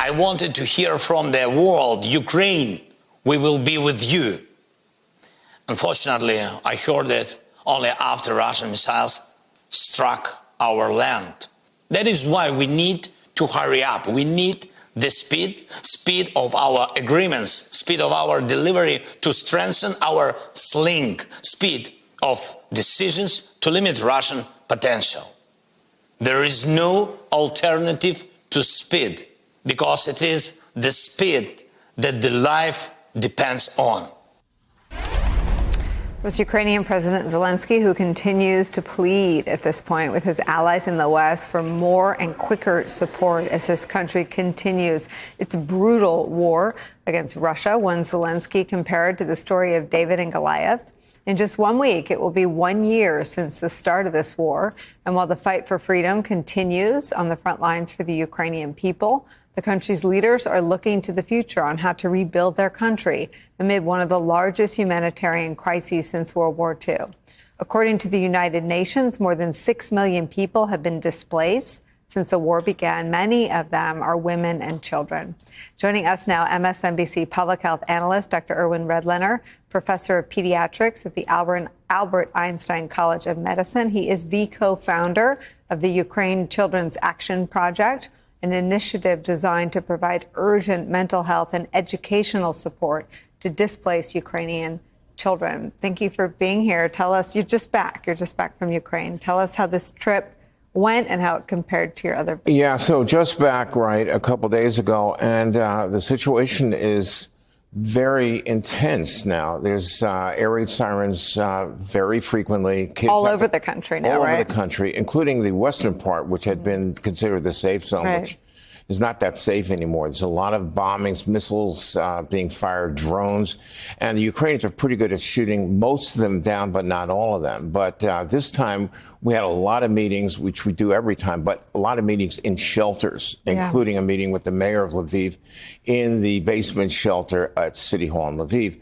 I wanted to hear from the world, Ukraine, we will be with you. Unfortunately, I heard it only after Russian missiles struck our land. That is why we need to hurry up. We need the speed of our agreements, speed of our delivery to strengthen our speed of decisions to limit Russian potential. There is no alternative to speed, because it is the speed that the life depends on. It was Ukrainian President Zelensky who continues to plead at this point with his allies in the West for more and quicker support as his country continues its brutal war against Russia, one Zelensky compared to the story of David and Goliath. In just 1 week, it will be 1 year since the start of this war. And while the fight for freedom continues on the front lines for the Ukrainian people, the country's leaders are looking to the future on how to rebuild their country amid one of the largest humanitarian crises since World War II. According to the United Nations, more than 6 million people have been displaced since the war began. Many of them are women and children. Joining us now, MSNBC public health analyst Dr. Irwin Redlener, professor of pediatrics at the Albert Einstein College of Medicine. He is the co-founder of the Ukraine Children's Action Project, an initiative designed to provide urgent mental health and educational support to displaced Ukrainian children. Thank you for being here. Tell us, you're just back from Ukraine. Tell us how this trip went and how it compared to your other. Yeah, so just back, right, a couple days ago, and the situation is very intense now. There's air raid sirens very frequently. Kids all over the country now, all right? All over the country, including the western part, which had been considered the safe zone, right, which is not that safe anymore. There's a lot of bombings, missiles being fired, drones, and the Ukrainians are pretty good at shooting most of them down, but not all of them. But this time we had a lot of meetings, which we do every time, but a lot of meetings in shelters, including a meeting with the mayor of Lviv in the basement shelter at City Hall in Lviv.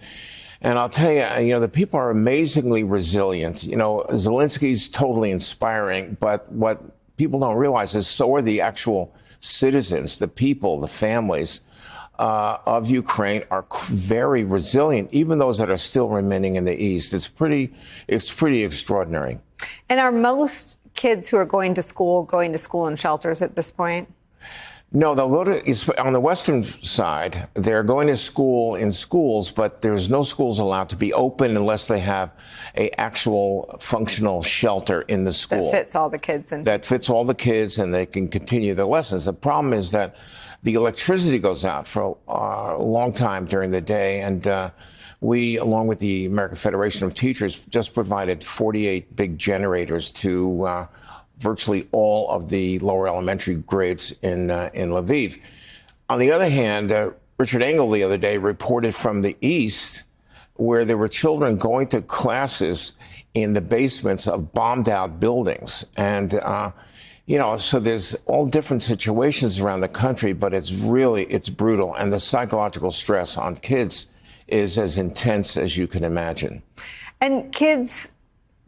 And I'll tell you, the people are amazingly resilient. Zelensky's totally inspiring, but what people don't realize is so are the actual citizens, the people, the families of Ukraine are very resilient, even those that are still remaining in the east. It's pretty extraordinary. And are most kids who are going to school in shelters at this point? No, they'll go to, on the western side, they're going to school in schools, but there's no schools allowed to be open unless they have a actual functional shelter in the school. That fits all the kids. That fits all the kids, and they can continue their lessons. The problem is that the electricity goes out for a long time during the day, and we, along with the American Federation of Teachers, just provided 48 big generators to virtually all of the lower elementary grades in Lviv. On the other hand, Richard Engel the other day reported from the east where there were children going to classes in the basements of bombed out buildings. And, so there's all different situations around the country, but it's brutal. And the psychological stress on kids is as intense as you can imagine. And kids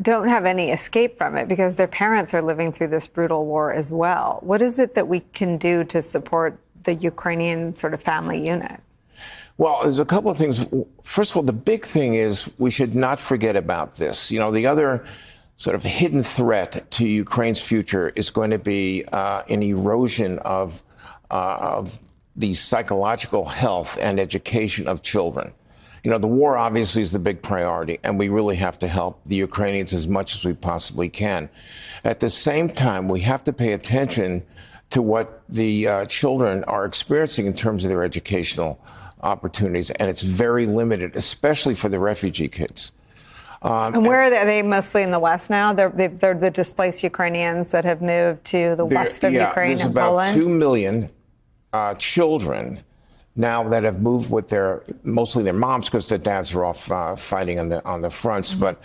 don't have any escape from it because their parents are living through this brutal war as well. What is it that we can do to support the Ukrainian sort of family unit? Well, there's a couple of things. First of all, the big thing is we should not forget about this. The other sort of hidden threat to Ukraine's future is going to be an erosion of the psychological health and education of children. The war obviously is the big priority, and we really have to help the Ukrainians as much as we possibly can. At the same time, we have to pay attention to what the children are experiencing in terms of their educational opportunities, and it's very limited, especially for the refugee kids. And where are they? Are they mostly in the West now? They're the displaced Ukrainians that have moved to the west of Ukraine and Poland? There's about 2 million children now that have moved with mostly their moms because their dads are off fighting on the fronts. Mm-hmm. But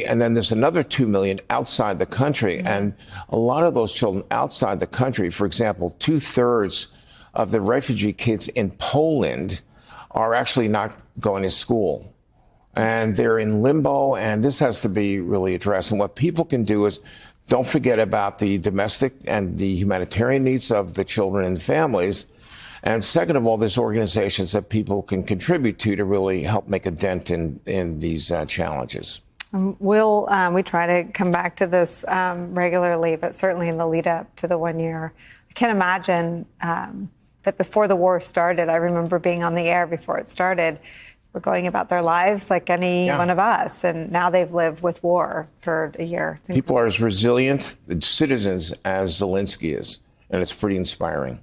and then there's another 2 million outside the country. Mm-hmm. And a lot of those children outside the country, for example, 2/3 of the refugee kids in Poland are actually not going to school. And they're in limbo, and this has to be really addressed. And what people can do is Don't forget about the domestic and the humanitarian needs of the children and families. And second of all, there's organizations that people can contribute to really help make a dent in these challenges. We try to come back to this regularly, but certainly in the lead up to the 1 year. I can't imagine that before the war started, I remember being on the air before it started, were going about their lives like any one of us. And now they've lived with war for a year. People are as resilient citizens as Zelensky is, and it's pretty inspiring.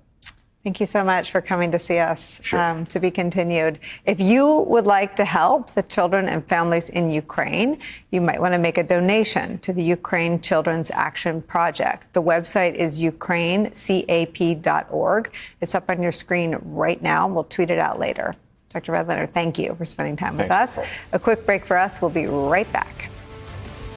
Thank you so much for coming to see us. Sure. To be continued. If you would like to help the children and families in Ukraine, you might want to make a donation to the Ukraine Children's Action Project. The website is ukrainecap.org. It's up on your screen right now. We'll tweet it out later. Dr. Redlener, thank you for spending time with us. A quick break for us. We'll be right back.